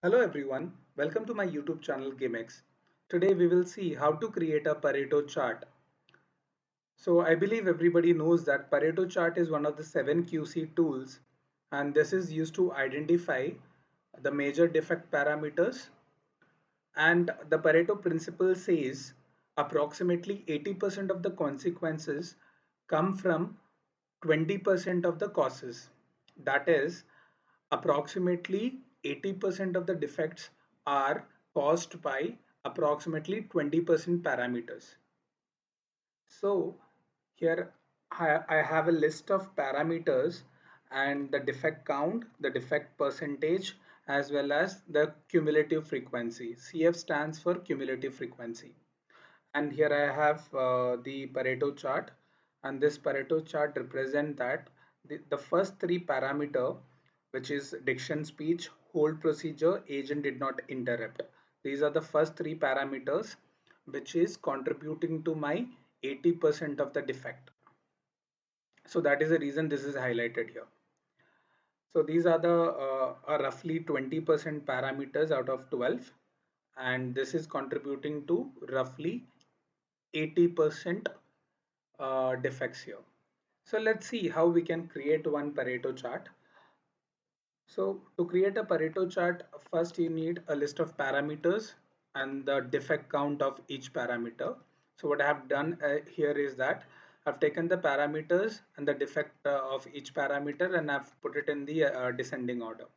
Hello everyone, welcome to my YouTube channel GameX. Today we will see how to create a Pareto chart. So I believe everybody knows that Pareto chart is one of the 7 QC tools, and this is used to identify the major defect parameters. And the Pareto principle says approximately 80% of the consequences come from 20% of the causes. That is, approximately 80% of the defects are caused by approximately 20% parameters. So here I have a list of parameters and the defect count, the defect percentage, as well as the cumulative frequency. CF stands for cumulative frequency. And here I have the Pareto chart, and this Pareto chart represent that the first three parameter, which is diction, speech, hold procedure, agent did not interrupt. These are the first three parameters which is contributing to my 80% of the defect. So that is the reason this is highlighted here. So these are the roughly 20% parameters out of 12, and this is contributing to roughly 80% defects here. So let's see how we can create one Pareto chart. So to create a Pareto chart, first you need a list of parameters and the defect count of each parameter. So what I have done here is that I've taken the parameters and the defect of each parameter and I've put it in the descending order.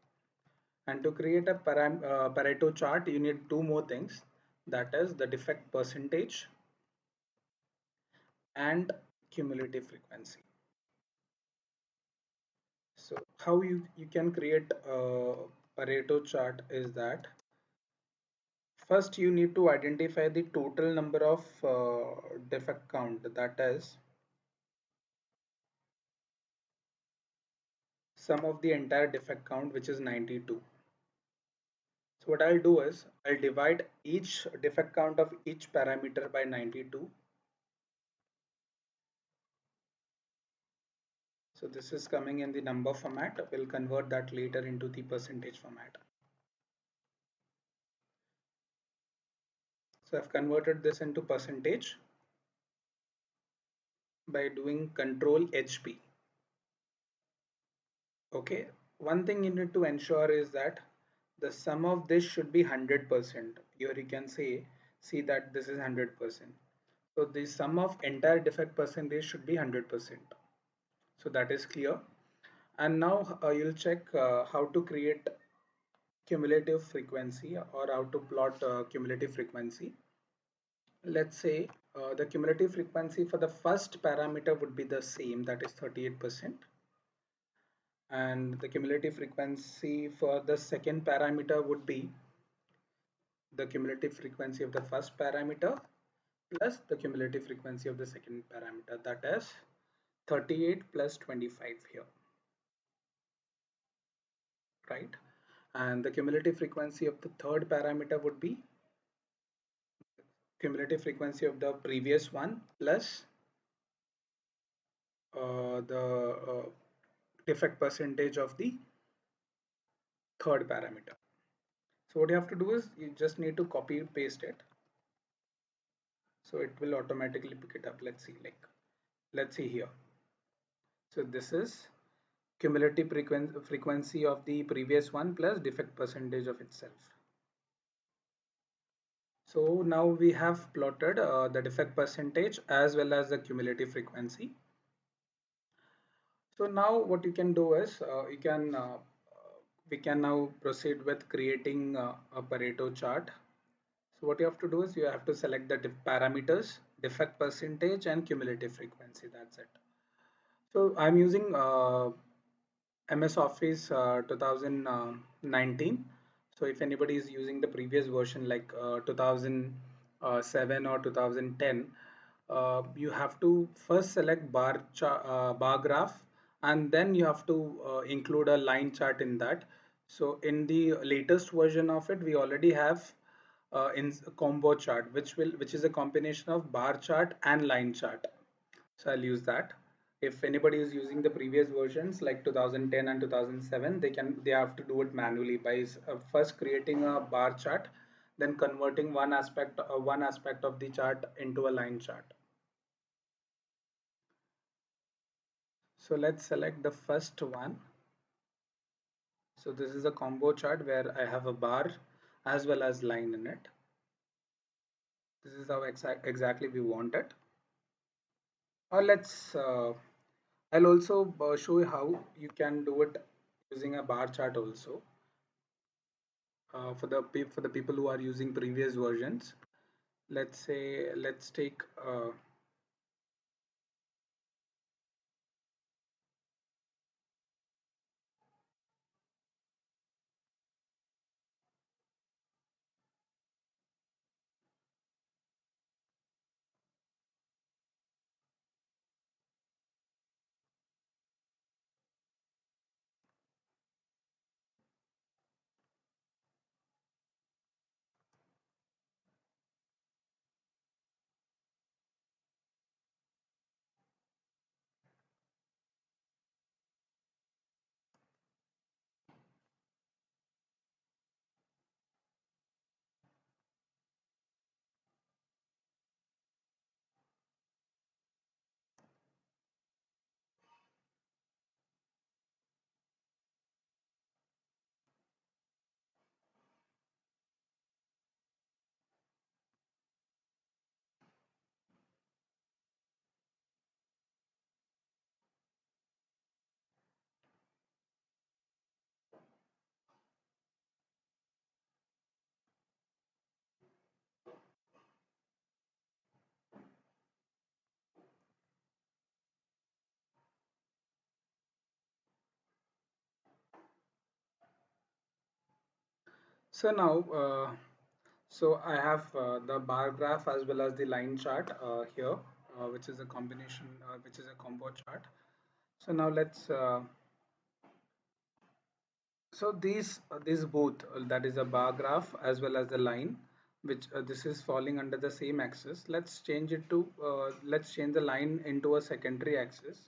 And to create a Pareto chart, you need two more things. That is the defect percentage and cumulative frequency. So how you can create a Pareto chart is that first you need to identify the total number of defect count, that is sum of the entire defect count, which is 92. So what I'll do is I'll divide each defect count of each parameter by 92. So this is coming in the number format. We'll convert that later into the percentage format. So I've converted this into percentage by doing Control HP. Okay, one thing you need to ensure is that the sum of this should be 100%. Here you can see that this is 100%. So the sum of entire defect percentage should be 100%. So that is clear. And now you'll check how to create cumulative frequency or how to plot cumulative frequency. Let's say the cumulative frequency for the first parameter would be the same, that is 38%. And the cumulative frequency for the second parameter would be the cumulative frequency of the first parameter plus the cumulative frequency of the second parameter, that is 38 plus 25 here, right? And the cumulative frequency of the third parameter would be cumulative frequency of the previous one plus the defect percentage of the third parameter. So what you have to do is you just need to copy paste it, so it will automatically pick it up. Let's see here. So this is cumulative frequency of the previous one plus defect percentage of itself. So now we have plotted the defect percentage as well as the cumulative frequency. So now what you can do is we can now proceed with creating a Pareto chart. So what you have to do is you have to select the parameters, defect percentage and cumulative frequency. That's it. So I'm using MS Office 2019. So if anybody is using the previous version like 2007 or 2010, you have to first select bar graph, and then you have to include a line chart in that. So in the latest version of it, we already have in combo chart, which is a combination of bar chart and line chart. So I'll use that. If anybody is using the previous versions like 2010 and 2007, they have to do it manually by first creating a bar chart, then converting one aspect of the chart into a line chart. So let's select the first one. So this is a combo chart where I have a bar as well as line in it. This is how exactly we want it. Or I'll also show you how you can do it using a bar chart also, for the people who are using previous versions. Let's say let's take so now so I have the bar graph as well as the line chart here, which is a combination, which is a combo chart. So now let's so these both, that is a bar graph as well as the line, which this is falling under the same axis. Let's change the line into a secondary axis.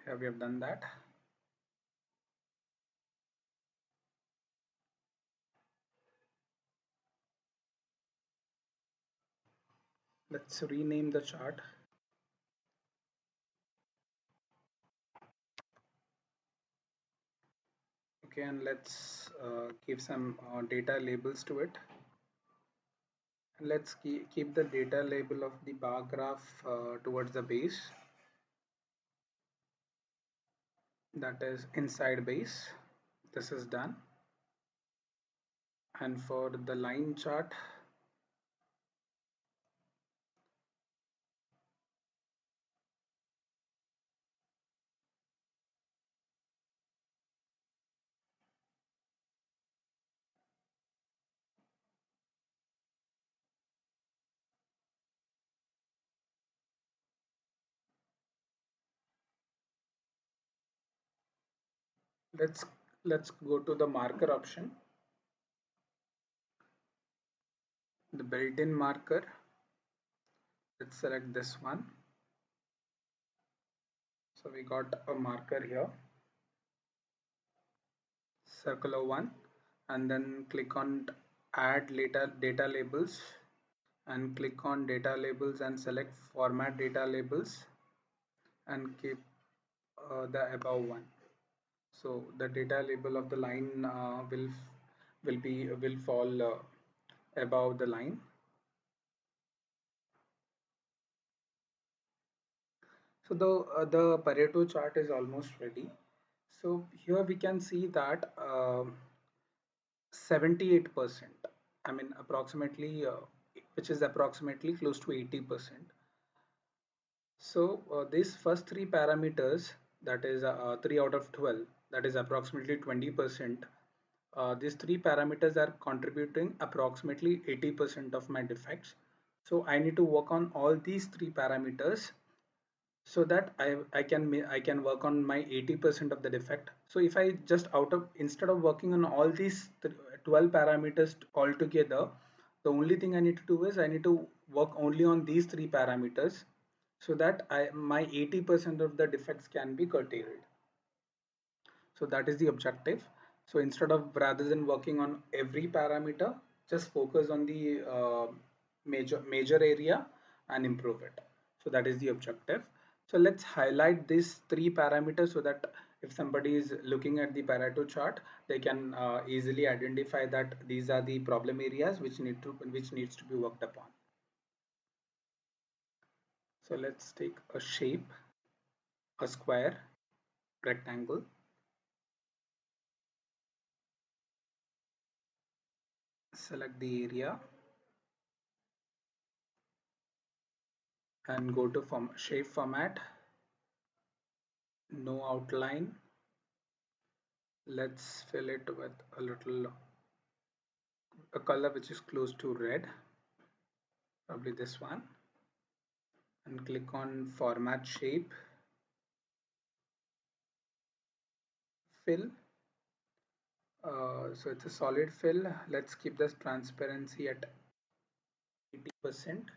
Here we have done that. Let's rename the chart. Okay, and let's give some data labels to it. Let's keep the data label of the bar graph towards the base, that is inside base. This is done. And for the line chart, let's let's go to the marker option, the built-in marker. Let's select this one. So we got a marker here, circular one, and then click on add data labels, and click on data labels and select format data labels, and keep the above one. So the data label of the line will fall above the line. So the Pareto chart is almost ready. So here we can see that 78%, I mean approximately, which is approximately close to 80%. So these first three parameters, that is 3 out of 12, that is approximately 20%. These three parameters are contributing approximately 80% of my defects. So I need to work on all these three parameters so that I can work on my 80% of the defect. So if I just instead of working on all these 12 parameters all together, the only thing I need to do is I need to work only on these three parameters. so that my 80% of the defects can be curtailed. So that is the objective. So instead of, rather than working on every parameter, just focus on the major area and improve it. So that is the objective. So let's highlight these three parameters so that if somebody is looking at the Pareto chart, they can easily identify that these are the problem areas which needs to be worked upon. So let's take a shape, a square, rectangle. Select the area and go to shape format, no outline. Let's fill it with a color which is close to red, probably this one, and click on format shape, fill. So it's a solid fill. Let's keep this transparency at 80%.